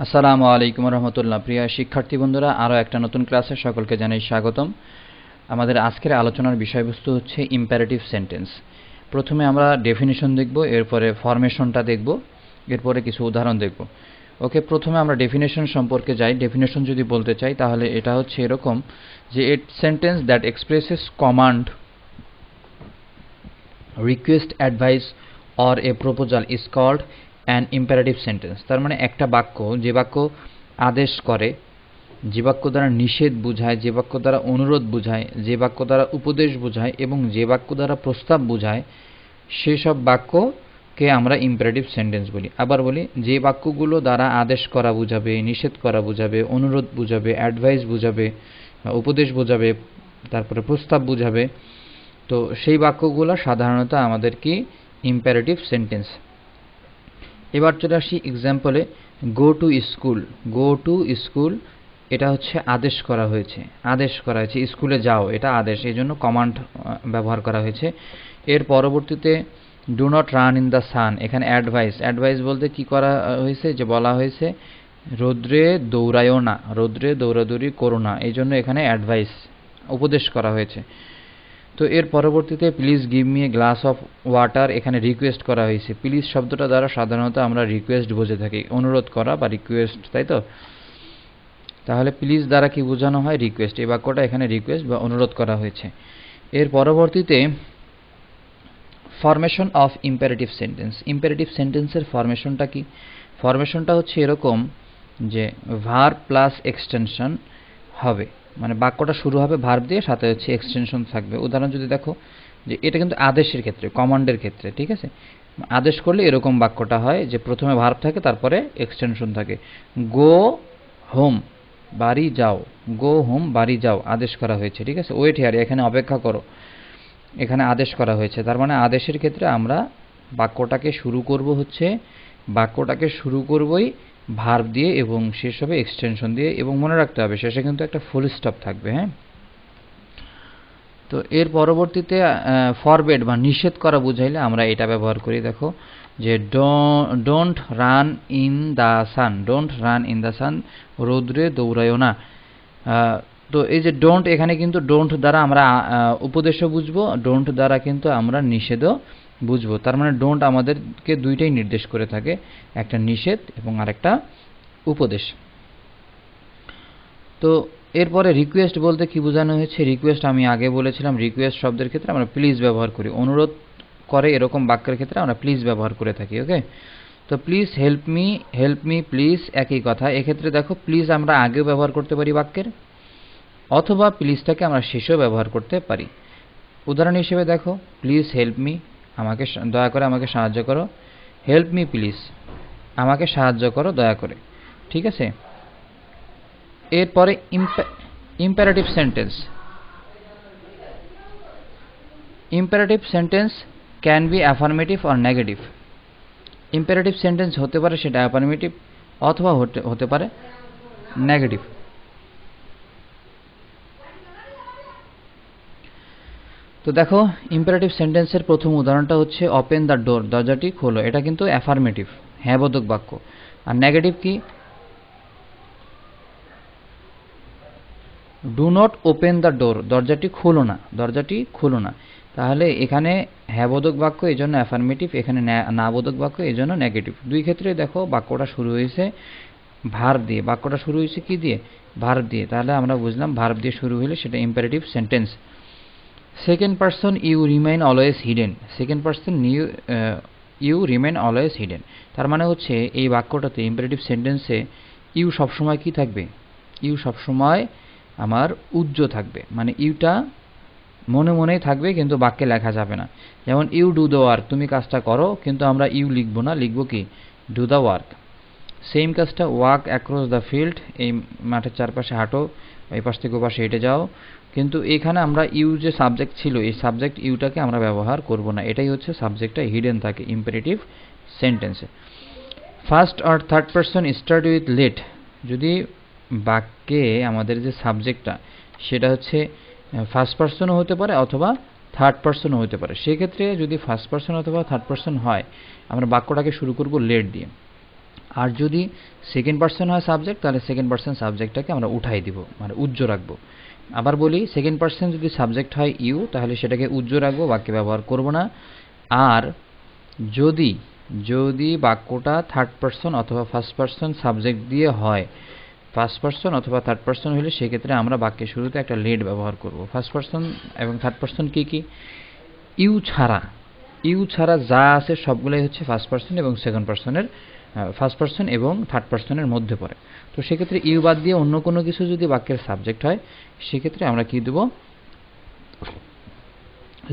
আসসালামু আলাইকুম রহমতুল্লাহ। প্রিয় শিক্ষার্থী বন্ধুরা, আরও একটা নতুন ক্লাসে সকলকে জানাই স্বাগতম। আমাদের আজকের আলোচনার বিষয়বস্তু হচ্ছে ইম্পারেটিভ সেন্টেন্স। প্রথমে আমরা ডেফিনিশন দেখব, এরপরে ফরমেশনটা দেখব, এরপরে কিছু উদাহরণ দেখব। ওকে, প্রথমে আমরা ডেফিনেশন সম্পর্কে যাই। ডেফিনেশন যদি বলতে চাই তাহলে এটা হচ্ছে এরকম যে a sentence that expresses command, request, advice or a proposal is called an imperative sentence. তার মানে একটা বাক্য, যে বাক্য আদেশ করে, যে বাক্য দ্বারা নিষেধ বোঝায়, যে বাক্য দ্বারা অনুরোধ বোঝায়, যে বাক্য দ্বারা উপদেশ বোঝায় এবং যে বাক্য দ্বারা প্রস্তাব বোঝায়, সেসব বাক্যকে আমরা ইম্পারেটিভ সেন্টেন্স বলি। আবার বলি, যে বাক্যগুলো দ্বারা আদেশ করা বোঝাবে, নিষেধ করা বোঝাবে, অনুরোধ বোঝাবে, অ্যাডভাইস বোঝাবে, উপদেশ বোঝাবে, তারপরে প্রস্তাব বোঝাবে, তো সেই বাক্যগুলো সাধারণত আমাদের কি ইম্পারেটিভ সেন্টেন্স। এবার চলে আসি এক্সাম্পলে। Go to school. Go to school এটা হচ্ছে আদেশ করা হয়েছে, আদেশ করা হয়েছে স্কুলে যাও, এটা আদেশ, এই জন্য কমান্ড ব্যবহার করা হয়েছে। এর পরবর্তীতে do not run in the সান, এখানে অ্যাডভাইস। অ্যাডভাইস বলতে কি করা হয়েছে, যে বলা হয়েছে রৌদ্রে দৌড়ায়ও না, রৌদ্রে দৌড়াদৌড়ি করো না, এই জন্য এখানে অ্যাডভাইস, উপদেশ করা হয়েছে। তো এর পরবর্তীতে please give me a glass of water, এখানে রিকোয়েস্ট করা হয়েছে। প্লিজ শব্দটা দ্বারা সাধারণত আমরা রিকোয়েস্ট বুঝে থাকি, অনুরোধ করা বা রিকোয়েস্ট, তাই তো? তাহলে প্লিজ দ্বারা কি বোঝানো হয়? রিকোয়েস্ট। এই বাক্যটা এখানে রিকোয়েস্ট বা অনুরোধ করা হয়েছে। এর পরবর্তীতে formation of imperative sentence. Imperative সেন্টেন্সের ফরমেশনটা কি? ফরমেশনটা হচ্ছে এরকম যে ভার্ব প্লাস এক্সটেনশন হবে, মানে বাক্যটা শুরু হবে ভার্ব দিয়ে, সাথে হচ্ছে এক্সটেনশন থাকবে। উদাহরণ যদি দেখো, যে এটা কিন্তু আদেশের ক্ষেত্রে, কমান্ডের ক্ষেত্রে, ঠিক আছে? আদেশ করলে এরকম বাক্যটা হয় যে প্রথমে ভার্ব থাকে, তারপরে এক্সটেনশন থাকে। গো হোম, বাড়ি যাও। গো হোম, বাড়ি যাও, আদেশ করা হয়েছে, ঠিক আছে? ওয়েট হিয়ার, এখানে অপেক্ষা করো, এখানে আদেশ করা হয়েছে। তার মানে আদেশের ক্ষেত্রে আমরা বাক্যটাকে শুরু করব হচ্ছে, বাক্যটাকে শুরু করবই ভার্ব দিয়ে এবং শেষ হবে এক্সটেনশন দিয়ে, এবং মনে রাখতে হবে শেষে কিন্তু একটা ফুল স্টপ থাকবে, হ্যাঁ? তো এর পরবর্তীতে ফরবেড বা নিষেধ করা বুঝাইলে আমরা এটা ব্যবহার করি। দেখো, যে don't run in the sun, don't run in the sun, রৌদ্রে দৌড়ায়ও না। তো এই যে ডোন্ট, এখানে কিন্তু ডোন্ট দ্বারা আমরা উপদেশও বুঝবো, ডোন্ট দ্বারা কিন্তু আমরা নিষেধও বুঝবো। তার মানে ডোন্ট আমাদেরকে দুইটাই নির্দেশ করে থাকে, একটা নিষেধ এবং আরেকটা উপদেশ। তো এরপরে রিকোয়েস্ট বলতে কি বোঝানো হয়েছে? রিকোয়েস্ট আমি আগে বলেছিলাম, রিকোয়েস্ট শব্দের ক্ষেত্রে আমরা প্লিজ ব্যবহার করি। অনুরোধ করে এরকম বাক্যের ক্ষেত্রে আমরা প্লিজ ব্যবহার করে থাকি। ওকে, তো প্লিজ হেল্প মি প্লিজ একই কথা। এক্ষেত্রে দেখো, প্লিজ আমরা আগেও ব্যবহার করতে পারি বাক্যের, অথবা প্লিজটাকে আমরা শেষেও ব্যবহার করতে পারি। উদাহরণ হিসেবে দেখো, প্লিজ হেল্প মি, আমাকে দয়া করে আমাকে সাহায্য করো। হেল্প মি প্লিজ, আমাকে সাহায্য করো দয়া করে, ঠিক আছে? এরপরে imperative sentence. Imperative sentence can be affirmative or negative. Imperative sentence হতে পারে সেটা অ্যাফার্মেটিভ, অথবা হতে পারে নেগেটিভ। তো দেখো, ইম্পারেটিভ সেন্টেন্সের প্রথম উদাহরণটা হচ্ছে ওপেন দ্য ডোর, দরজাটি খোলো, এটা কিন্তু অ্যাফার্মেটিভ, হ্যাঁ বোধক বাক্য। আর নেগেটিভ কি? Do not open the door, দরজাটি খুলো না, দরজাটি খুলো না। তাহলে এখানে হ্যাঁ বোধক বাক্য, এই জন্য অ্যাফার্মেটিভ, এখানে না বোধক বাক্য, এই জন্য নেগেটিভ। দুই ক্ষেত্রে দেখো বাক্যটা শুরু হয়েছে ভার্ব দিয়ে, বাক্যটা শুরু হয়েছে কি দিয়ে? ভার্ব দিয়ে। তাহলে আমরা বুঝলাম ভার্ব দিয়ে শুরু হলে সেটা imperative sentence. Second person you remain always hidden, second person you remain always hidden. তার মানে হচ্ছে এই বাক্যটাতে, ইম্পারেটিভ সেন্টেন্সে ইউ সবসময় কি থাকবে? ইউ সবসময় আমার উজ্জ্ব থাকবে, মানে ইউটা মনে মনেই থাকবে, কিন্তু বাক্যে লেখা যাবে না। যেমন ইউ ডু দ্য ওয়ার্ক, তুমি কাজটা করো, কিন্তু আমরা ইউ লিখবো না, লিখবো কি? Do the work. সেম কাজটা ওয়াক অ্যাক্রস দ্য ফিল্ড, এই মাঠের চারপাশে হাঁটো, এই পাশ থেকে ও পাশে হেঁটে যাও, কিন্তু এখানে আমরা ইউ যে সাবজেক্ট ছিল, এই সাবজেক্ট ইউটাকে আমরা ব্যবহার করব না, এটাই হচ্ছে সাবজেক্টটা হিডেন থাকে ইম্পারেটিভ সেন্টেন্সে। First or third person start with let, যদি বাক্যে আমাদের যে সাবজেক্টটা সেটা হচ্ছে ফার্স্ট পারসনও হতে পারে অথবা থার্ড পারসনও হতে পারে, সেক্ষেত্রে যদি ফার্স্ট পারসন অথবা থার্ড পারসন হয়, আমরা বাক্যটাকে শুরু করব লেট দিয়ে। আর যদি সেকেন্ড পারসন হয় সাবজেক্ট, তাহলে সেকেন্ড পারসন সাবজেক্টটাকে আমরা উঠাই দিব, মানে উজ্জ্ব রাখবো। আবার বলি, সেকেন্ড পারসন যদি সাবজেক্ট হয় ইউ, তাহলে সেটাকে উজ্জ্ব রাখবো, বাক্যে ব্যবহার করব না। আর যদি যদি বাক্যটা থার্ড পারসন অথবা ফার্স্ট পারসন সাবজেক্ট দিয়ে হয়, ফার্স্ট পারসন অথবা থার্ড পারসন হলে সেক্ষেত্রে আমরা বাক্যের শুরুতে একটা লেড ব্যবহার করব। ফার্স্ট পারসন এবং থার্ড পারসন কি কি? ইউ ছাড়া যা আছে সবগুলোই হচ্ছে ফার্স্ট পারসন এবং সেকেন্ড পারসনের, ফার্স্ট পারসন এবং থার্ড পারসনের মধ্যে পড়ে। তো সেক্ষেত্রে ইউ বাদ দিয়ে অন্য কোনো কিছু যদি বাক্যের সাবজেক্ট হয়, সেক্ষেত্রে আমরা কি দেব?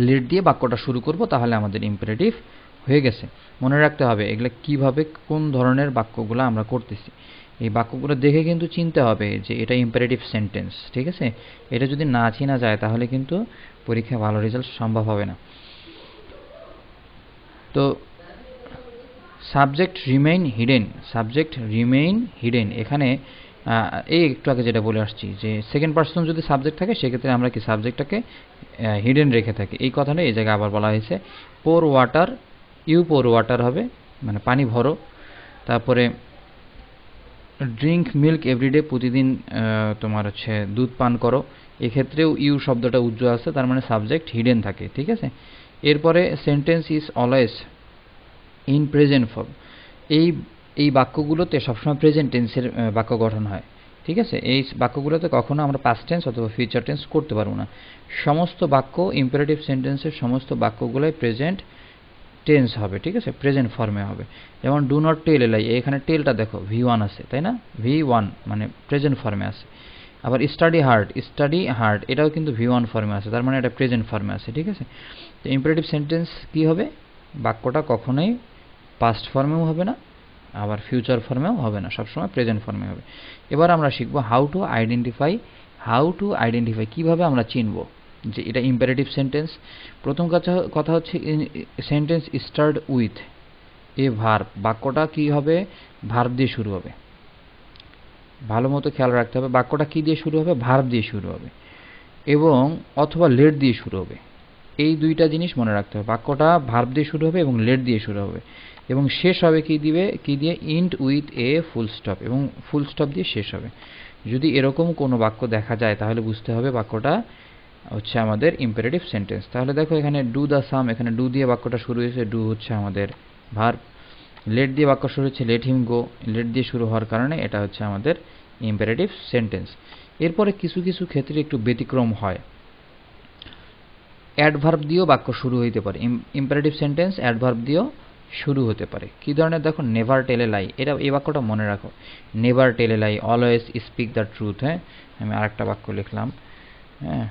লেড দিয়ে বাক্যটা শুরু করব, তাহলে আমাদের ইম্পারেটিভ হয়ে গেছে। মনে রাখতে হবে এগুলো কিভাবে, কোন ধরনের বাক্যগুলো আমরা করতেছি। এই বাক্যগুলো দেখে কিন্তু চিনতে হবে যে এটা ইম্পারেটিভ সেন্টেন্স, ঠিক আছে? এটা যদি না চেনা যায় তাহলে কিন্তু পরীক্ষায় ভালো রেজাল্ট সম্ভব হবে না। তো সাবজেক্ট রিমেইন হিডেন, এখানে এই একটু আগে যেটা বলে আসছি যে সেকেন্ড পারসন যদি সাবজেক্ট থাকে সেক্ষেত্রে আমরা কি সাবজেক্টটাকে হিডেন রেখে থাকি। এই কথাটা এই জায়গায় আবার বলা হয়েছে। পোর ওয়াটার, ইউ পোর ওয়াটার হবে, মানে পানি ভরো। তারপরে ড্রিঙ্ক মিল্ক এভরিডে, প্রতিদিন তোমার হচ্ছে দুধ পান করো, এক্ষেত্রেও ইউ শব্দটা উজ্জ্বল আছে, তার মানে সাবজেক্ট হিডেন থাকে, ঠিক আছে? এরপরে sentence is always in present form, এই বাক্যগুলোতে সবসময় প্রেজেন্ট টেন্সের বাক্য গঠন হয়, ঠিক আছে? এই বাক্যগুলোতে কখনো আমরা পাস্ট টেন্স অথবা ফিউচার টেন্স করতে পারবো না। সমস্ত বাক্য, ইম্পারেটিভ সেন্টেন্সের সমস্ত বাক্যগুলোই প্রেজেন্ট টেন্স হবে, ঠিক আছে? প্রেজেন্ট ফর্মে হবে। যেমন ডু নট টেল এ লাই, এখানে টেলটা দেখো V1 আছে, তাই না? V1 মানে প্রেজেন্ট ফর্মে আছে। আবার স্টাডি হার্ড, এটাও কিন্তু V1 ফর্মে আছে, তার মানে এটা প্রেজেন্ট ফর্মে আছে, ঠিক আছে? তো ইম্পারেটিভ সেন্টেন্স কি হবে? বাক্যটা কখনোই পাস্ট ফর্মেও হবে না, আবার ফিউচার ফর্মেও হবে না, সবসময় প্রেজেন্ট ফর্মে হবে। এবার আমরা শিখব হাউ টু আইডেন্টিফাই, কিভাবে আমরা চিনব যে এটা ইম্পারেটিভ সেন্টেন্স। প্রথম কথা হচ্ছে sentence start with a verb, বাক্যটা কি হবে? ভার্ব দিয়ে শুরু হবে। ভালো মতো খেয়াল রাখতে হবে, বাক্যটা কি দিয়ে শুরু হবে? ভার্ব দিয়ে শুরু হবে, এবং অথবা লেট দিয়ে শুরু হবে। এই দুইটা জিনিস মনে রাখতে হবে, বাক্যটা ভার্ব দিয়ে শুরু হবে এবং লেট দিয়ে শুরু হবে, এবং শেষ হবে কি দিয়ে? ইন্ড উইথ এ ফুল স্টপ, এবং ফুল স্টপ দিয়ে শেষ হবে। যদি এরকম কোনো বাক্য দেখা যায় তাহলে বুঝতে হবে বাক্যটা হচ্ছে আমাদের ইম্পারেটিভ সেন্টেন্স। তাহলে দেখো এখানে ডু দ্য সাম, এখানে ডু দিয়ে বাক্যটা শুরু হয়েছে, ডু হচ্ছে আমাদের ভার্ব। লেট দিয়ে বাক্য শুরু হচ্ছে, লেট হিম গো, লেট দিয়ে শুরু হওয়ার কারণে এটা হচ্ছে আমাদের ইম্পারেটিভ সেন্টেন্স। এরপরে কিছু কিছু ক্ষেত্রে একটু ব্যতিক্রম হয়, অ্যাডভার্ব দিয়েও বাক্য শুরু হইতে পারে। ইম্পারেটিভ সেন্টেন্স অ্যাডভার্ব দিয়েও শুরু হতে পারে। কি ধরনের? দেখো নেভার টেল এ লাই, এটা এই বাক্যটা মনে রাখো, never tell a lie, always speak the truth. হ্যাঁ, আমি আরেকটা বাক্য লিখলাম, হ্যাঁ,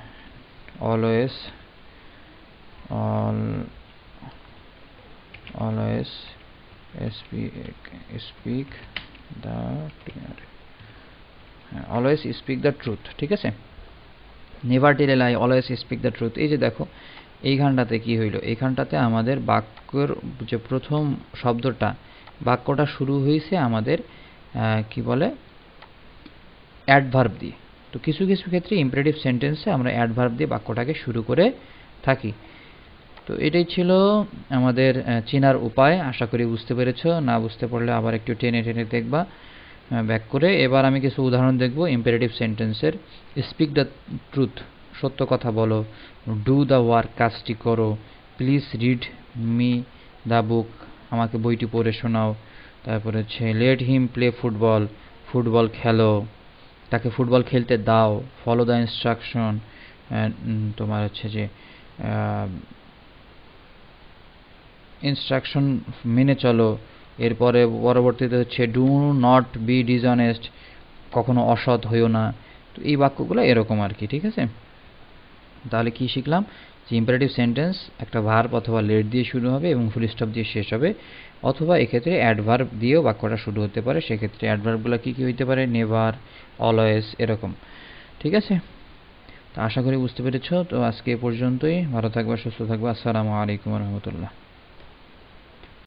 always speak the always speak the truth, ঠিক আছে? Never tell a lie, always speak the truth. এই যে দেখো এইখানটাতে কি হইল, এইখানটাতে আমাদের বাক্যের যে প্রথম শব্দটা, বাক্যটা শুরু হয়েছে আমাদের কি বলে? অ্যাডভার্ব দিয়ে। তো কিছু কিছু ক্ষেত্রে ইম্পারেটিভ সেন্টেন্সে আমরা অ্যাডভার্ব দিয়ে বাক্যটাকে শুরু করে থাকি। তো এটাই ছিল আমাদের চেনার উপায়। আশা করি বুঝতে পেরেছ। না বুঝতে পারলে আবার একটু টেনে টেনে দেখবা ব্যাক করে। এবার আমি কিছু উদাহরণ দেখব ইম্পারেটিভ সেন্টেন্সের। স্পিক দ্য ট্রুথ, সত্য কথা বলো। ডু দ্য ওয়ার্ক, কাজটি করো। Please read me the book, আমাকে বইটি পড়ে শোনাও। তারপরে হচ্ছে let him play football, football খেলো, তাকে ফুটবল খেলতে দাও। ফলো দ্য ইনস্ট্রাকশন, তোমার হচ্ছে যে ইনস্ট্রাকশন মেনে চলো। এরপরে পরবর্তীতে হচ্ছে ডু নট বি ডিসঅনেস্ট, কখনো অসৎ হইও না। তো এই বাক্যগুলো এরকম আর কি, ঠিক আছে? তাহলে কি শিখলাম? যে ইম্পারেটিভ সেন্টেন্স একটা ভার্ব অথবা লেট দিয়ে শুরু হবে এবং ফুল স্টপ দিয়ে শেষ হবে, অথবা এক্ষেত্রে অ্যাডভার্ব দিয়েও বাক্যটা শুরু হতে পারে। সেক্ষেত্রে অ্যাডভার্বগুলো কী কী হইতে পারে? নেভার, অলওয়েজ, এরকম, ঠিক আছে? তো আশা করি বুঝতে পেরেছ। তো আজকে এ পর্যন্তই। ভালো থাকবা, সুস্থ থাকবা। আসসালামু আলাইকুম রহমতুল্লাহ।